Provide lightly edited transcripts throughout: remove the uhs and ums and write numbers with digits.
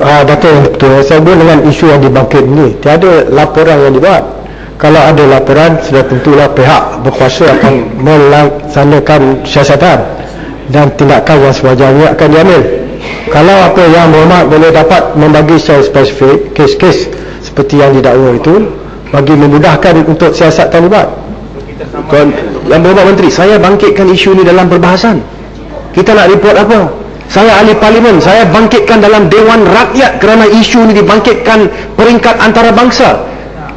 Datuk, betul. Saya buat dengan isu yang dibangkit ini. Tiada laporan yang dibuat. Kalau ada laporan, sudah tentulah pihak berkuasa akan melaksanakan siasatan dan tindakan yang sewajarnya akan diambil. Kalau apa yang Berhormat boleh dapat membagi secara spesifik kes-kes seperti yang didakwa itu, bagi memudahkan untuk siasatan dibuat. Yang Berhormat Menteri, saya bangkitkan isu ini dalam perbahasan. Kita nak report apa? Saya ahli parlimen, saya bangkitkan dalam Dewan Rakyat kerana isu ini dibangkitkan peringkat antarabangsa.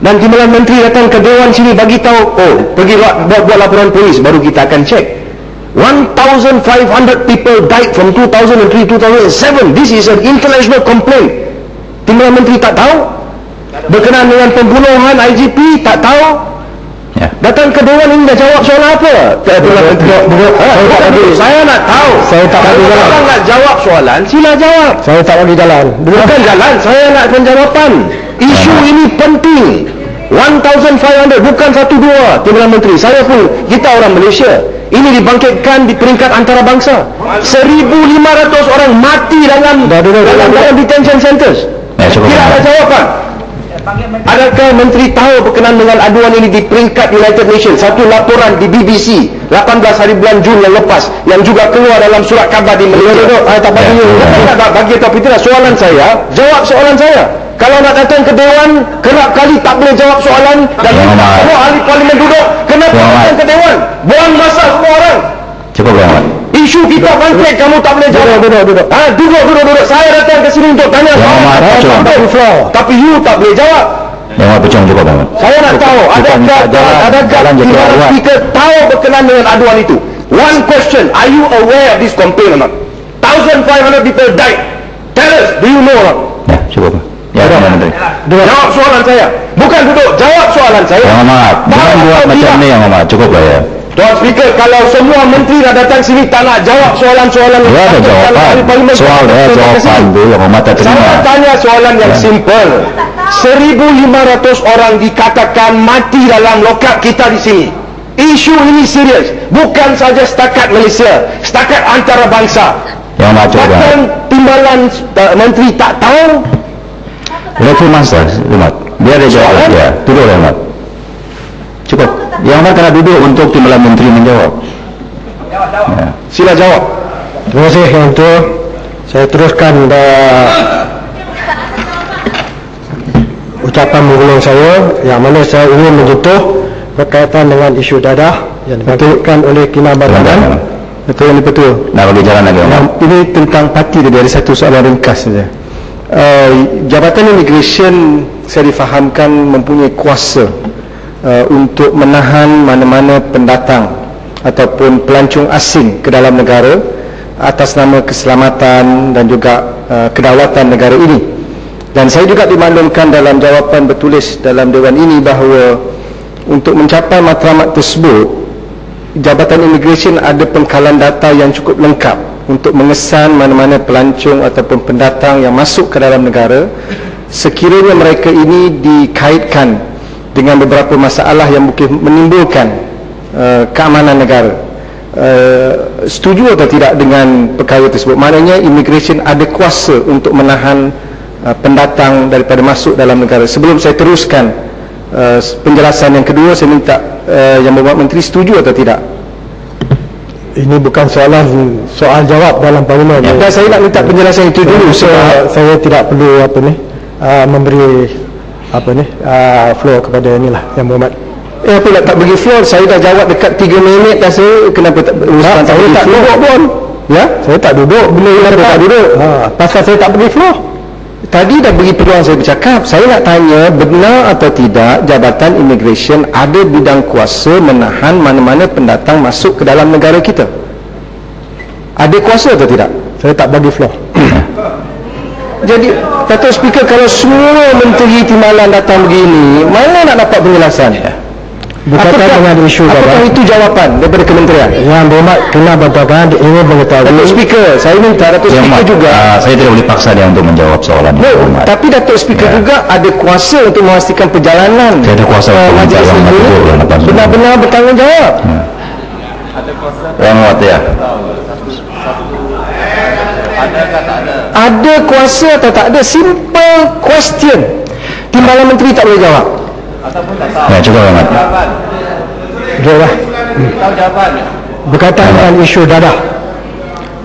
Dan Timbalan Menteri datang ke Dewan sini bagi tahu, pergi buat laporan polis, baru kita akan cek. 1,500 people died from 2003-2007. This is an international complaint. Timbalan Menteri tak tahu? Berkenaan dengan pembunuhan IGP tak tahu? Datang ke Dewan ini dah jawab soalan apa? Saya nak tahu. Saya tak bagi jalan. Kalau nak jawab soalan, sila jawab. Saya tak bagi jalan. Bukan jalan, saya nak penjawapan. Isu ini penting. 1,500, bukan 1-2. Timbalan Menteri, saya pun, kita orang Malaysia. Ini dibangkitkan di peringkat antarabangsa. 1,500 orang mati dalam detention centers. Tidak ada jawapan. Adakah Menteri tahu berkenaan dengan aduan ini di peringkat United Nations? Satu laporan di BBC 18 hari bulan Jun yang lepas, yang juga keluar dalam surat khabar di Malaysia. Tak bagi atau tidak. Soalan saya, jawab soalan saya. Kalau nak datang ke Dewan, kerap kali tak boleh jawab soalan, dan semua ahli parlimen duduk, kenapa datang ke Dewan? Buang masa semua orang. Cukup Berhormat. Isu kita bangkit, kamu tak boleh jawab. Duduk. Saya datang ke sini untuk tanya. Tapi you tak boleh jawab. Berhormat, percuma cukup Berhormat. Saya nak tahu, adakah Timbalan Speaker tahu berkenaan dengan aduan itu? One question, are you aware of this complaint or not? 1,500 people died. Tell us, do you know or not? Ya, cukup. Ya, Berhormat Menteri. Jawab soalan saya. Bukan duduk, jawab soalan saya. Berhormat, jangan buat macam ni yang Berhormat. Cukup lah ya. Tuan Speaker, kalau semua menteri dah datang sini tak nak jawab soalan-soalan, dia ada jawapan. Soal dia jawapan tu yang Berhormat tak terima. Saya tanya soalan yang simple. 1,500 orang dikatakan mati dalam lokap kita di sini. Isu ini serius, bukan saja setakat Malaysia, setakat antarabangsa. Yang macam bahkan Timbalan Menteri tak tahu. Lepas masa, Berhormat, dia ada jawab dia. Duduk Berhormat. Cukup. Yang mana kena duduk untuk Timbalan Menteri menjawab. Ya. Sila jawab. Terima kasih Yang Ketua. Saya teruskan ucapan menggulung saya, yang mana saya ingin menyentuh berkaitan dengan isu dadah yang dibangkitkan oleh Kinabalan. Betul ini betul. Nak bagi jalan lagi. Ini tentang parti tadi, ada satu soalan ringkas saja. Jabatan Immigration saya difahamkan mempunyai kuasa untuk menahan mana-mana pendatang ataupun pelancong asing ke dalam negara atas nama keselamatan dan juga kedaulatan negara ini. Dan saya juga dimaklumkan dalam jawapan bertulis dalam Dewan ini bahawa untuk mencapai matlamat tersebut, Jabatan Immigration ada pengkalan data yang cukup lengkap untuk mengesan mana-mana pelancong ataupun pendatang yang masuk ke dalam negara sekiranya mereka ini dikaitkan dengan beberapa masalah yang mungkin menimbulkan keamanan negara. Setuju atau tidak dengan perkara tersebut? Maknanya Immigration ada kuasa untuk menahan pendatang daripada masuk dalam negara. Sebelum saya teruskan penjelasan yang kedua, saya minta Yang Berhormat Menteri setuju atau tidak? Ini bukan soal jawab dalam parlimen. Ya, saya nak minta penjelasan itu dulu. Saya tidak perlu memberi floor kepada inilah Yang Berhormat. Apa nak tak bagi floor? Saya dah jawab dekat 3 minit dah. Saya kenapa tak saya tak duduk pun. Ya, saya tak duduk. Bila saya tak duduk, pasal saya tak bagi floor. Tadi dah beri peluang saya bercakap. Saya nak tanya, benar atau tidak Jabatan Immigration ada bidang kuasa menahan mana-mana pendatang masuk ke dalam negara kita? Ada kuasa atau tidak? Saya tak bagi floor. Jadi, Datuk Speaker, kalau semua menteri timbalan datang begini, mana nak dapat penjelasan? Berkaitan dengan isu apakah itu jawapan daripada kementerian? Yang Berhormat kena bantahkan, ingin mengetahui. Datuk Speaker, saya minta Datuk Speaker juga. Saya tidak boleh paksa dia untuk menjawab soalan ini. Tapi Datuk Speaker juga ada kuasa untuk memastikan perjalanan. Saya ada kuasa untuk menjawab benar-benar bertanggungjawab. Yang muat ya. Ada kuasa atau tak ada? Simple question. Timbalan menteri tak boleh jawab. Ya, cukup Ahmad. Jawab. Berkaitan dengan isu dadah.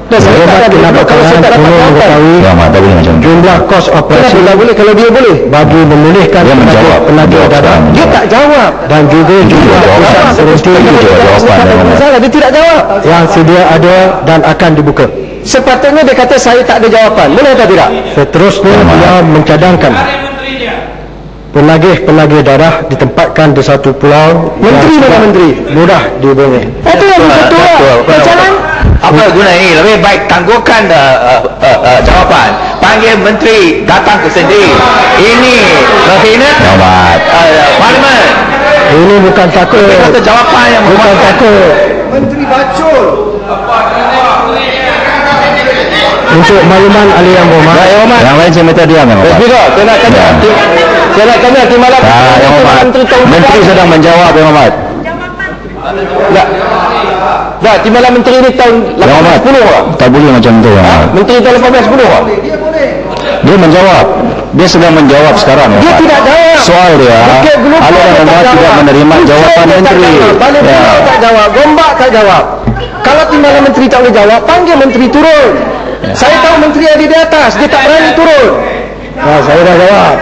Dan saya tak ada kenapa kalau saya tak dapat mengetahui Ya Ahmad, tak boleh macam tu. jumlah kos operasi. Kenapa tak boleh kalau dia boleh? Bagi memulihkan Dia menjawab. penagih dadah. Dia tak jawab. Dan juga jumlah pusat berhenti Masalah dia tidak jawab. yang sedia ada dan akan dibuka. Sepatutnya dia kata saya tak ada jawapan. Boleh atau tidak? Seterusnya dia mencadangkan penagih-penagih darah ditempatkan di satu pulau. Menteri yang mana menteri? mudah dihubungi. Itu yang betul. Jangan. Apa guna ini? Lebih baik tangguhkan jawapan. Panggil menteri datang ke sendiri. Ini menghina parlimen. Ini bukan takut. Kata jawapan yang Bukan takut. Menteri bacul. Untuk makluman ahli yang berhormat. Yang lain saya minta diam yang hormat. Tidak, saya nak tanya. Saya nak tanya timbalan Yang hormat. Menteri sedang menjawab yang hormat. Tak, timbalan menteri ni tahun Yang hormat. 18-10 lah. Tak boleh macam tu yang hormat. Menteri tahun 18-10 lah. Dia menjawab. Dia sedang menjawab sekarang. Dia tidak jawab. Soal dia, Bukit Geluguk ahli yang hormat tidak menerima jawapan menteri. Balik pulau tak jawab, Gombak tak jawab. Kalau timbalan menteri tak boleh jawab, panggil menteri turun. Saya tahu menteri ada di atas, dia tak berani turun. Saya dah jawab.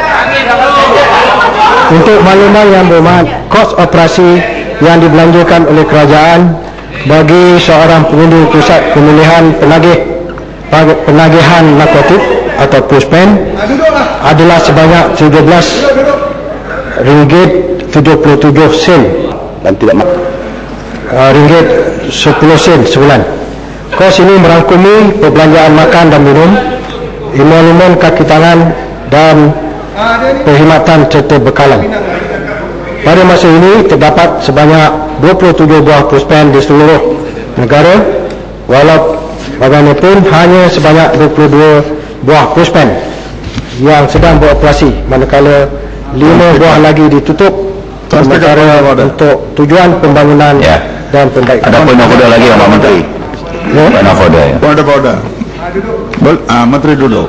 Untuk makluman yang berhormat, kos operasi yang dibelanjakan oleh kerajaan bagi seorang pengundi pusat pemilihan penagihan narkotik atau PUSPEN adalah sebanyak RM13.77 Dan tidak ringgit 10 sen sebulan. Kos ini merangkumi perbelanjaan makan dan minum, imon-imon kaki tangan dan perkhidmatan serta bekalan. Pada masa ini terdapat sebanyak 27 buah PUSPEN di seluruh negara, walau bagaimanapun hanya sebanyak 22 buah PUSPEN yang sedang beroperasi, manakala 5 buah lagi ditutup sementara untuk tujuan pembangunan dan perbaikan. Ada poin order lagi yang Pak Menteri. Poin order. Point of order. Menteri duduk.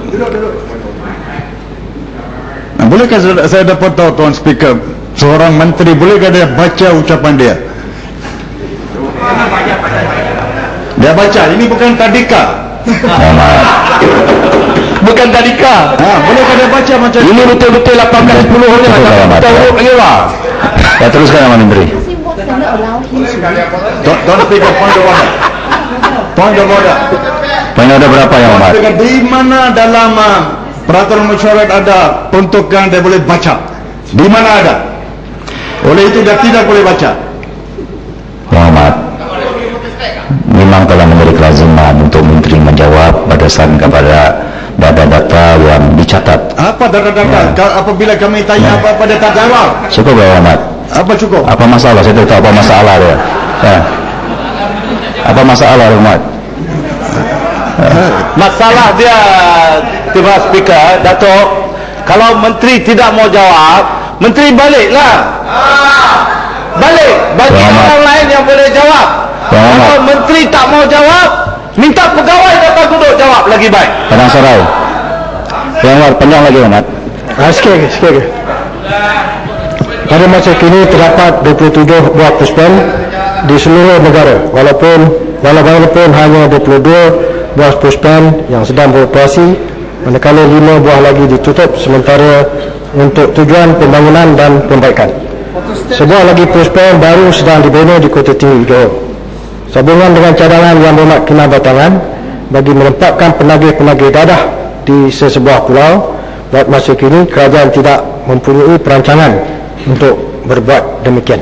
Nah, bolehkah saya dapat tahu Tuan Speaker, seorang menteri bolehkah dia baca ucapan dia? Dia baca, ini bukan tadika. Bukan tadika. Bolehkah dia baca macam Ini betul-betul 18-10 ni lah. Kita urut lagi lah. Ya, teruskan Pak Menteri. Tuan Speaker, point of order. Point of order. Poin order berapa yang hormat? Di mana dalam peraturan mesyuarat ada peruntukan dia boleh baca? Di mana ada? Oleh itu dia tidak boleh baca. Yang hormat, memang telah menjadi kelaziman untuk menteri menjawab berdasarkan kepada data-data yang dicatat. Apa data-data? Apabila kami tanya apa-apa dia tak jawab. Cukup Yang hormat. Apa cukup? Apa masalah? Saya tak tahu apa masalah dia. Apa masalah hormat? Masalah dia, Tuan Speaker, Datuk, kalau menteri tidak mau jawab, menteri baliklah. Balik, bagi orang lain yang boleh jawab. Kalau menteri tak mau jawab, minta pegawai datang duduk jawab lagi baik. Padang Sarai. Yang hormat, panjang lagi hormat. Sikit. Pada masa kini terdapat 27 buah PUSPEN di seluruh negara, walaupun hanya 22 buah PUSPEN yang sedang beroperasi, manakala 5 buah lagi ditutup sementara untuk tujuan pembangunan dan perbaikan. Sebuah lagi PUSPEN baru sedang dibina di Kota Tinggi, Johor. Sambungan dengan cadangan yang berhormat kinabatangan bagi menempatkan penagih-penagih dadah di sesebuah pulau, buat masa kini kerajaan tidak mempunyai perancangan untuk berbuat demikian.